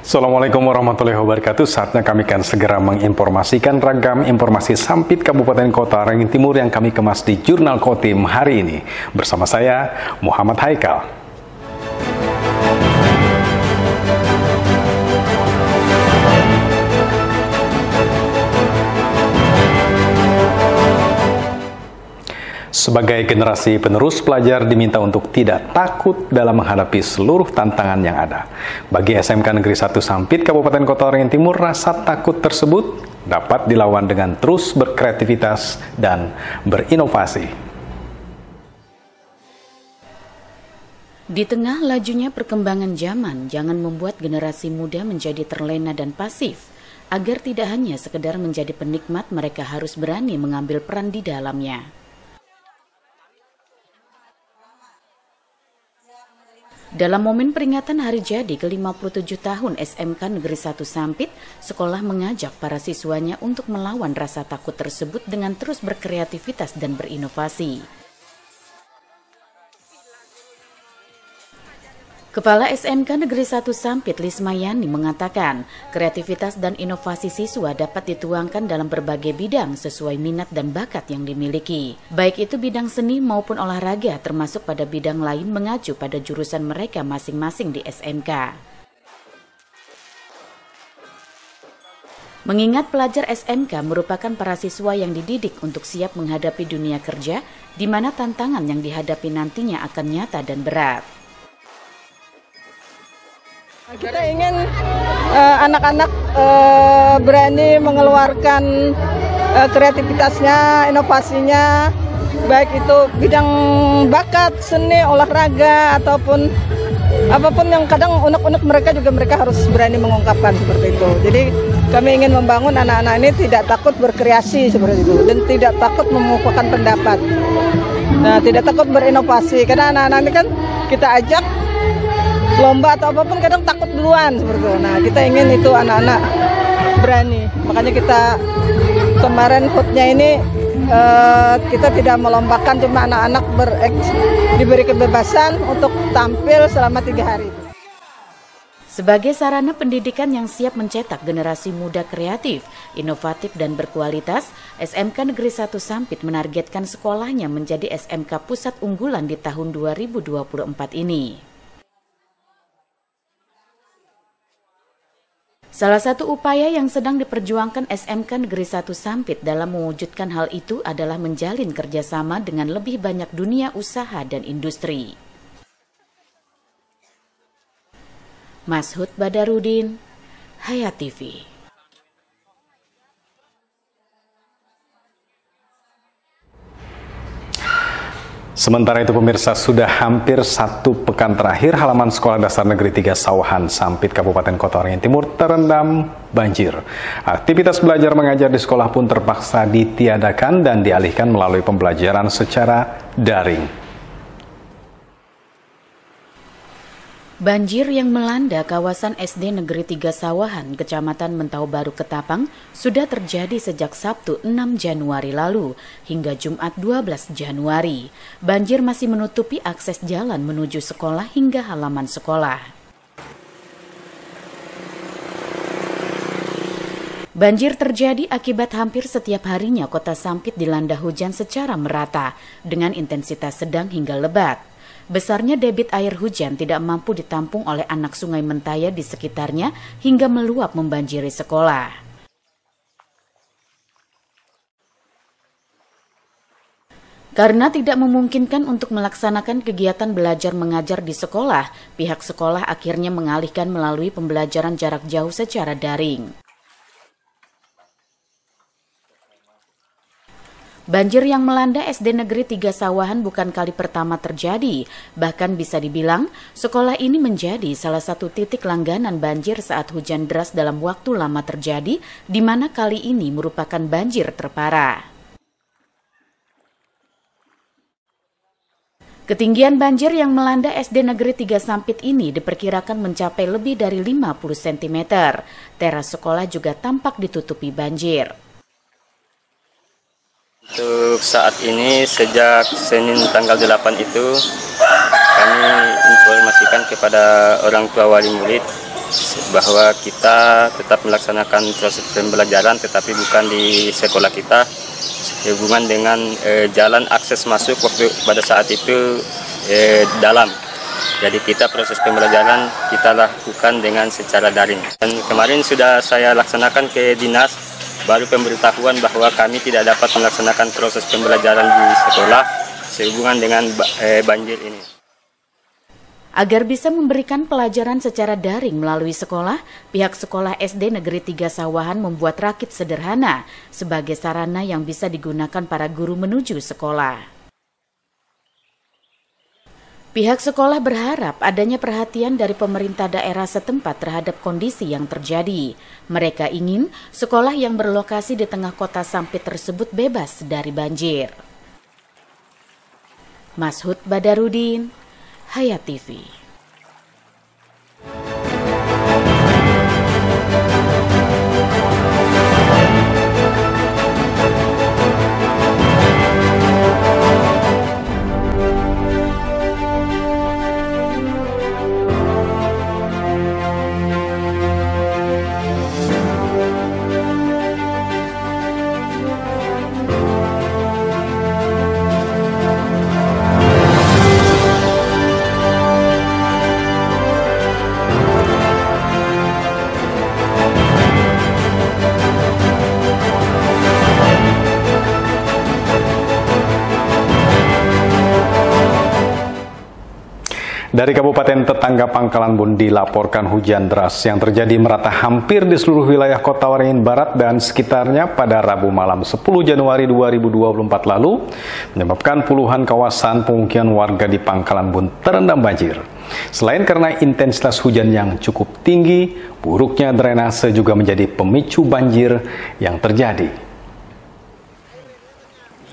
Assalamualaikum warahmatullahi wabarakatuh. Saatnya kami akan segera menginformasikan ragam informasi Sampit Kabupaten Kota Rangin Timur yang kami kemas di Jurnal Kotim hari ini. Bersama saya, Muhammad Haikal. Sebagai generasi penerus, pelajar diminta untuk tidak takut dalam menghadapi seluruh tantangan yang ada. Bagi SMK Negeri 1 Sampit, Kabupaten Kota Rangin Timur, rasa takut tersebut dapat dilawan dengan terus berkreativitas dan berinovasi. Di tengah lajunya perkembangan zaman, jangan membuat generasi muda menjadi terlena dan pasif. Agar tidak hanya sekedar menjadi penikmat, mereka harus berani mengambil peran di dalamnya. Dalam momen peringatan hari jadi ke-57 tahun SMK Negeri 1 Sampit, sekolah mengajak para siswanya untuk melawan rasa takut tersebut dengan terus berkreativitas dan berinovasi. Kepala SMK Negeri 1 Sampit, Lismayani, mengatakan kreativitas dan inovasi siswa dapat dituangkan dalam berbagai bidang sesuai minat dan bakat yang dimiliki. Baik itu bidang seni maupun olahraga, termasuk pada bidang lain mengacu pada jurusan mereka masing-masing di SMK. Mengingat pelajar SMK merupakan para siswa yang dididik untuk siap menghadapi dunia kerja, di mana tantangan yang dihadapi nantinya akan nyata dan berat. Kita ingin anak-anak berani mengeluarkan kreativitasnya, inovasinya, baik itu bidang bakat, seni, olahraga, ataupun apapun yang kadang unek-unek mereka harus berani mengungkapkan seperti itu. Jadi kami ingin membangun anak-anak ini tidak takut berkreasi seperti itu dan tidak takut mengumpulkan pendapat. Nah, tidak takut berinovasi karena anak-anak ini kan kita ajak lomba atau apapun kadang takut duluan seperti itu. Nah, kita ingin itu anak-anak berani. Makanya kita kemarin hutnya ini kita tidak melombakan, cuma anak-anak diberi kebebasan untuk tampil selama 3 hari. Sebagai sarana pendidikan yang siap mencetak generasi muda kreatif, inovatif, dan berkualitas, SMK Negeri 1 Sampit menargetkan sekolahnya menjadi SMK pusat unggulan di tahun 2024 ini. Salah satu upaya yang sedang diperjuangkan SMK Negeri 1 Sampit dalam mewujudkan hal itu adalah menjalin kerjasama dengan lebih banyak dunia usaha dan industri. Mashud Badarudin, Hayat TV. Sementara itu pemirsa, sudah hampir 1 pekan terakhir halaman Sekolah Dasar Negeri 3 Sawahan Sampit Kabupaten Kota Rangin Timur terendam banjir. Aktivitas belajar mengajar di sekolah pun terpaksa ditiadakan dan dialihkan melalui pembelajaran secara daring. Banjir yang melanda kawasan SD Negeri 3 Sawahan, Kecamatan Mentau Baru, Ketapang, sudah terjadi sejak Sabtu 6 Januari lalu hingga Jumat 12 Januari. Banjir masih menutupi akses jalan menuju sekolah hingga halaman sekolah. Banjir terjadi akibat hampir setiap harinya kota Sampit dilanda hujan secara merata dengan intensitas sedang hingga lebat. Besarnya debit air hujan tidak mampu ditampung oleh anak sungai Mentaya di sekitarnya hingga meluap membanjiri sekolah. Karena tidak memungkinkan untuk melaksanakan kegiatan belajar mengajar di sekolah, pihak sekolah akhirnya mengalihkan melalui pembelajaran jarak jauh secara daring. Banjir yang melanda SD Negeri 3 Sawahan bukan kali pertama terjadi. Bahkan bisa dibilang, sekolah ini menjadi salah satu titik langganan banjir saat hujan deras dalam waktu lama terjadi, di mana kali ini merupakan banjir terparah. Ketinggian banjir yang melanda SD Negeri 3 Sampit ini diperkirakan mencapai lebih dari 50 cm. Teras sekolah juga tampak ditutupi banjir. Untuk saat ini, sejak Senin tanggal 8 itu, kami informasikan kepada orang tua wali murid bahwa kita tetap melaksanakan proses pembelajaran tetapi bukan di sekolah kita, sehubungan dengan jalan akses masuk waktu pada saat itu dalam. Jadi kita proses pembelajaran kita lakukan dengan secara daring. Dan kemarin sudah saya laksanakan ke dinas, baru pemberitahuan bahwa kami tidak dapat melaksanakan proses pembelajaran di sekolah sehubungan dengan banjir ini. Agar bisa memberikan pelajaran secara daring melalui sekolah, pihak sekolah SD Negeri 3 Sawahan membuat rakit sederhana sebagai sarana yang bisa digunakan para guru menuju sekolah. Pihak sekolah berharap adanya perhatian dari pemerintah daerah setempat terhadap kondisi yang terjadi. Mereka ingin sekolah yang berlokasi di tengah kota Sampit tersebut bebas dari banjir. Mashud Badarudin, Hayat TV. Dari Kabupaten tetangga Pangkalan Bun dilaporkan hujan deras yang terjadi merata hampir di seluruh wilayah Kota Waringin Barat dan sekitarnya pada Rabu malam 10 Januari 2024 lalu, menyebabkan puluhan kawasan pemukiman warga di Pangkalan Bun terendam banjir. Selain karena intensitas hujan yang cukup tinggi, buruknya drainase juga menjadi pemicu banjir yang terjadi.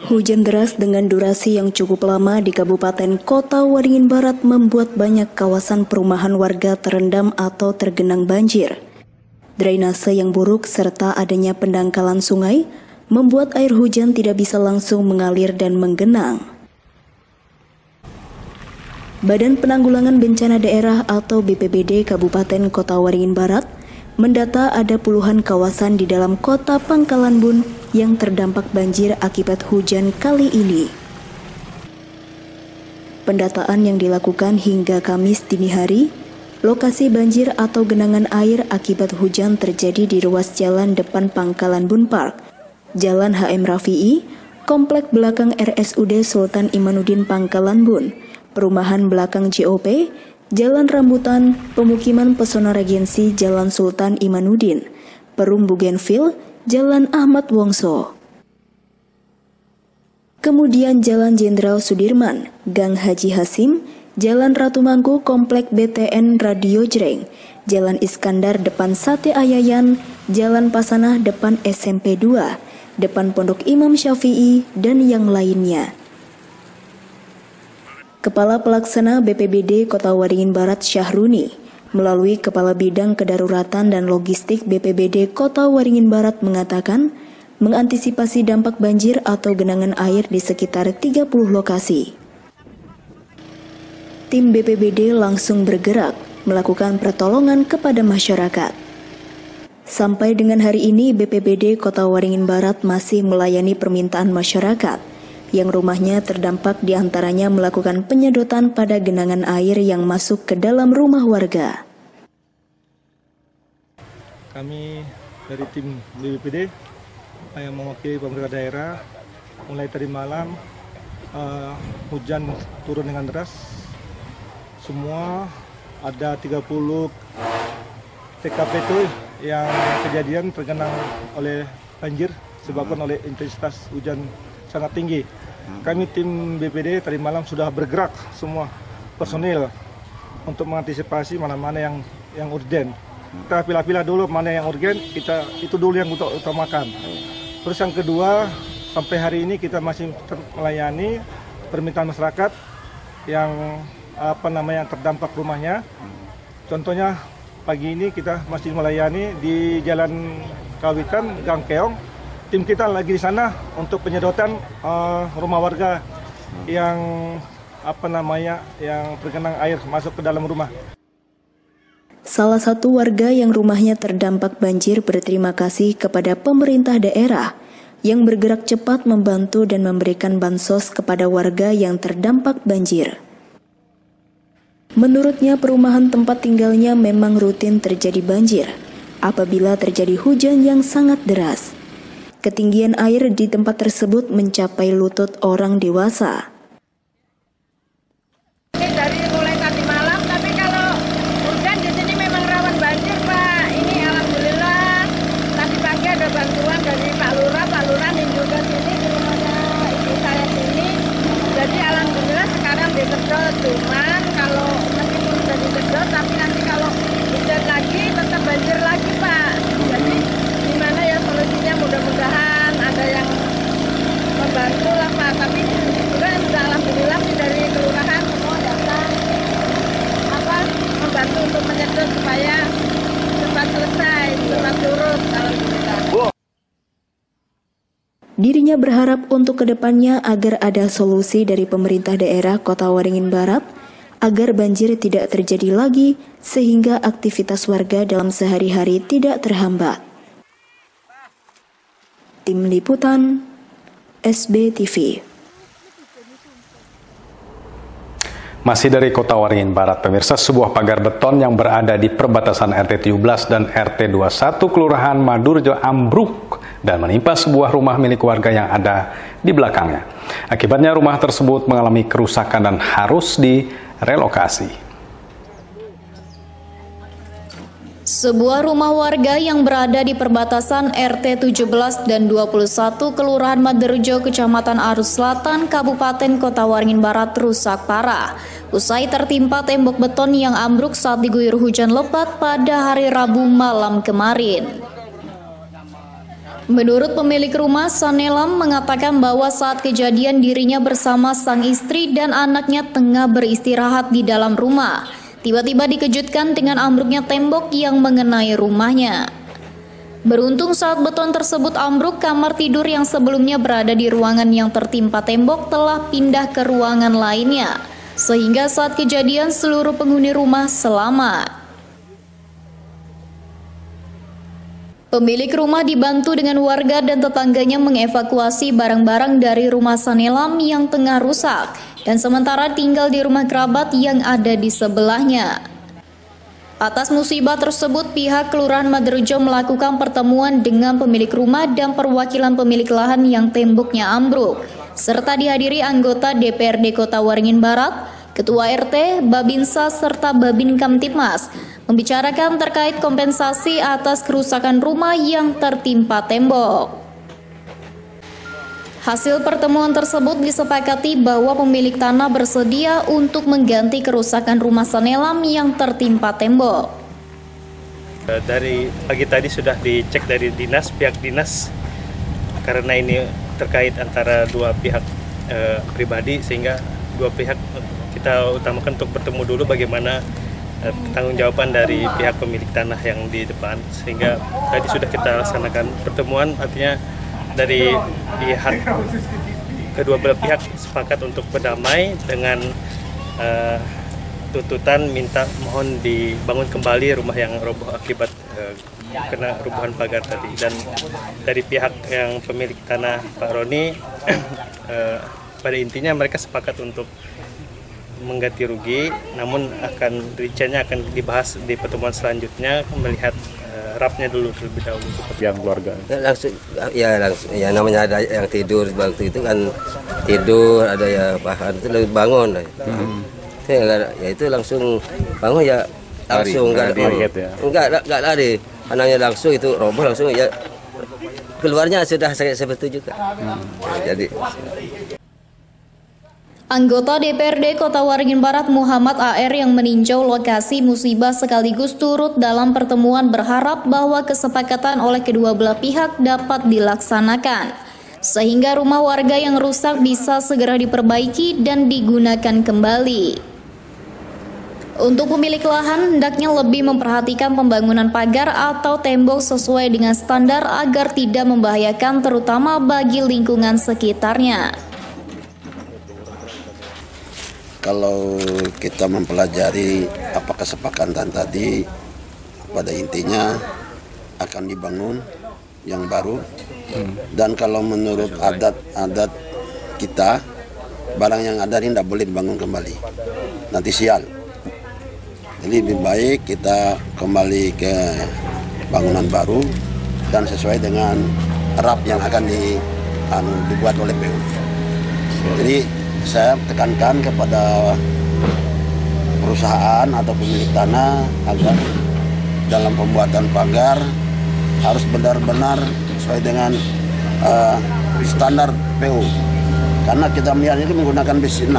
Hujan deras dengan durasi yang cukup lama di Kabupaten Kota Waringin Barat membuat banyak kawasan perumahan warga terendam atau tergenang banjir. Drainase yang buruk serta adanya pendangkalan sungai membuat air hujan tidak bisa langsung mengalir dan menggenang. Badan Penanggulangan Bencana Daerah atau BPBD Kabupaten Kota Waringin Barat mendata ada puluhan kawasan di dalam kota Pangkalan Bun yang terdampak banjir akibat hujan kali ini. Pendataan yang dilakukan hingga Kamis dini hari, lokasi banjir atau genangan air akibat hujan terjadi di ruas jalan depan Pangkalan Bun Park, Jalan HM Rafi'i, Komplek belakang RSUD Sultan Imanuddin Pangkalan Bun, Perumahan belakang JOP, Jalan Rambutan, Pemukiman Pesona Regensi Jalan Sultan Imanuddin, Perum Bougainville, Jalan Ahmad Wongso. Kemudian Jalan Jenderal Sudirman, Gang Haji Hasim, Jalan Ratu Mangku Komplek BTN Radio Jreng, Jalan Iskandar depan Sate Ayayan, Jalan Pasanah depan SMP 2, depan Pondok Imam Syafi'i, dan yang lainnya. Kepala Pelaksana BPBD Kota Waringin Barat Syahruni, melalui Kepala Bidang Kedaruratan dan Logistik BPBD Kota Waringin Barat mengatakan, mengantisipasi dampak banjir atau genangan air di sekitar 30 lokasi. Tim BPBD langsung bergerak, melakukan pertolongan kepada masyarakat. Sampai dengan hari ini, BPBD Kota Waringin Barat masih melayani permintaan masyarakat yang rumahnya terdampak diantaranya melakukan penyedotan pada genangan air yang masuk ke dalam rumah warga. Kami dari tim BPBD yang mewakili pemerintah daerah, mulai tadi malam hujan turun dengan deras. Semua ada 30 TKP itu yang kejadian tergenang oleh banjir disebabkan oleh intensitas hujan sangat tinggi. Kami tim BPD tadi malam sudah bergerak semua personil untuk mengantisipasi mana-mana yang urgen. Kita pilih-pilih dulu mana yang urgen, kita itu dulu yang untuk utamakan. Terus yang kedua, sampai hari ini kita masih melayani permintaan masyarakat yang terdampak rumahnya. Contohnya pagi ini kita masih melayani di Jalan Kawitan, Gang Keong. Tim kita lagi di sana untuk penyedotan rumah warga yang yang tergenang air masuk ke dalam rumah. Salah satu warga yang rumahnya terdampak banjir berterima kasih kepada pemerintah daerah yang bergerak cepat membantu dan memberikan bansos kepada warga yang terdampak banjir. Menurutnya, perumahan tempat tinggalnya memang rutin terjadi banjir apabila terjadi hujan yang sangat deras. Ketinggian air di tempat tersebut mencapai lutut orang dewasa. Ini dari mulai tadi malam, tapi kalau hujan di sini memang rawan banjir, Pak. Ini alhamdulillah tadi pagi ada bantuan dari Pak Lurah juga sini di rumahnya ibu saya sini. Jadi alhamdulillah sekarang disedot, cuman kalau meskipun sudah disedot, tapi nanti kalau hujan lagi tetap banjir lagi, Pak. Jadi gimana ya solusinya, mudah-mudahan ada yang membantu lah, Pak. Tapi juga alhamdulillah sih dari kelurahan semua datang membantu untuk menyedot supaya cepat selesai, cepat surut, alhamdulillah. Dirinya berharap untuk kedepannya agar ada solusi dari pemerintah daerah Kota Waringin Barat agar banjir tidak terjadi lagi sehingga aktivitas warga dalam sehari-hari tidak terhambat. Tim Liputan SBTV. Masih dari Kota Waringin Barat, pemirsa, sebuah pagar beton yang berada di perbatasan RT 17 dan RT 21 Kelurahan Madurjo ambruk dan menimpa sebuah rumah milik warga yang ada di belakangnya. Akibatnya rumah tersebut mengalami kerusakan dan harus direlokasi. Sebuah rumah warga yang berada di perbatasan RT 17 dan 21 Kelurahan Madurjo, Kecamatan Arus Selatan, Kabupaten Kota Waringin Barat rusak parah usai tertimpa tembok beton yang ambruk saat diguyur hujan lebat pada hari Rabu malam kemarin. Menurut pemilik rumah, Sanelam mengatakan bahwa saat kejadian dirinya bersama sang istri dan anaknya tengah beristirahat di dalam rumah. Tiba-tiba dikejutkan dengan ambruknya tembok yang mengenai rumahnya. Beruntung saat beton tersebut ambruk, kamar tidur yang sebelumnya berada di ruangan yang tertimpa tembok telah pindah ke ruangan lainnya, sehingga saat kejadian seluruh penghuni rumah selamat. Pemilik rumah dibantu dengan warga dan tetangganya mengevakuasi barang-barang dari rumah Sanelam yang tengah rusak dan sementara tinggal di rumah kerabat yang ada di sebelahnya. Atas musibah tersebut, pihak Kelurahan Madurjo melakukan pertemuan dengan pemilik rumah dan perwakilan pemilik lahan yang temboknya ambruk, serta dihadiri anggota DPRD Kota Waringin Barat, Ketua RT, Babinsa, serta Babin Kamtipmas, membicarakan terkait kompensasi atas kerusakan rumah yang tertimpa tembok. Hasil pertemuan tersebut disepakati bahwa pemilik tanah bersedia untuk mengganti kerusakan rumah Sanelam yang tertimpa tembok. Dari pagi tadi sudah dicek dari pihak dinas, karena ini terkait antara dua pihak pribadi, sehingga dua pihak kita utamakan untuk bertemu dulu bagaimana pertanggungjawaban dari pihak pemilik tanah yang di depan, sehingga tadi sudah kita laksanakan pertemuan. Artinya dari pihak kedua belah pihak sepakat untuk berdamai dengan tuntutan minta mohon dibangun kembali rumah yang roboh akibat kena rubuhan pagar tadi. Dan dari pihak yang pemilik tanah Pak Roni pada intinya mereka sepakat untuk mengganti rugi, namun rinciannya akan dibahas di pertemuan selanjutnya, melihat rapnya dulu terlebih dahulu. Yang keluarga langsung ya namanya ada yang tidur waktu itu kan tidur, ada ya bahan itu bangun. Ya itu langsung bangun ya langsung enggak lari, anaknya langsung itu roboh langsung ya keluarnya sudah seperti juga. Jadi Anggota DPRD Kota Waringin Barat Muhammad AR yang meninjau lokasi musibah sekaligus turut dalam pertemuan berharap bahwa kesepakatan oleh kedua belah pihak dapat dilaksanakan, sehingga rumah warga yang rusak bisa segera diperbaiki dan digunakan kembali. Untuk pemilik lahan, hendaknya lebih memperhatikan pembangunan pagar atau tembok sesuai dengan standar agar tidak membahayakan terutama bagi lingkungan sekitarnya. Kalau kita mempelajari apa kesepakatan tadi, pada intinya akan dibangun yang baru. Dan kalau menurut adat kita, barang yang ada ini tidak boleh dibangun kembali, nanti sial. Jadi lebih baik kita kembali ke bangunan baru dan sesuai dengan RAP yang akan dibuat oleh PU. Jadi saya tekankan kepada perusahaan atau pemilik tanah agar dalam pembuatan pagar harus benar-benar sesuai dengan standar PU. Karena kita melihat itu menggunakan besi 6.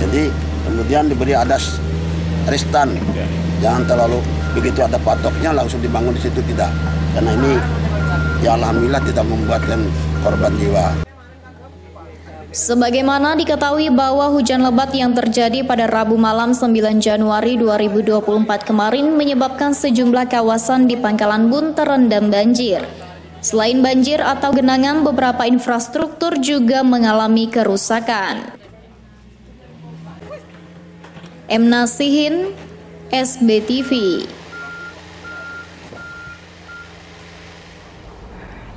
Jadi kemudian diberi adas ristan. Jangan terlalu begitu ada patoknya langsung dibangun di situ, tidak. Karena ini ya alhamdulillah tidak membuatkan korban jiwa. Sebagaimana diketahui bahwa hujan lebat yang terjadi pada Rabu malam 9 Januari 2024 kemarin menyebabkan sejumlah kawasan di Pangkalan Bun terendam banjir. Selain banjir atau genangan, beberapa infrastruktur juga mengalami kerusakan. M. Nasihin, SBTV.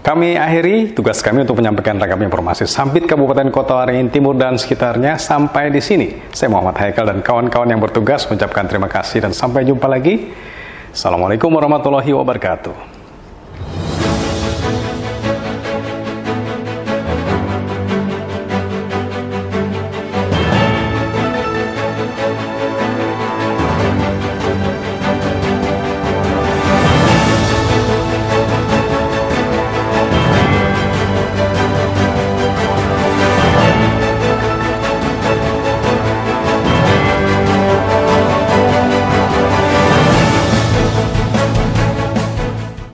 Kami akhiri tugas kami untuk menyampaikan ragam informasi Sampit Kabupaten Kota Waringin Timur dan sekitarnya sampai di sini. Saya Muhammad Haikal dan kawan-kawan yang bertugas mengucapkan terima kasih dan sampai jumpa lagi. Assalamualaikum warahmatullahi wabarakatuh.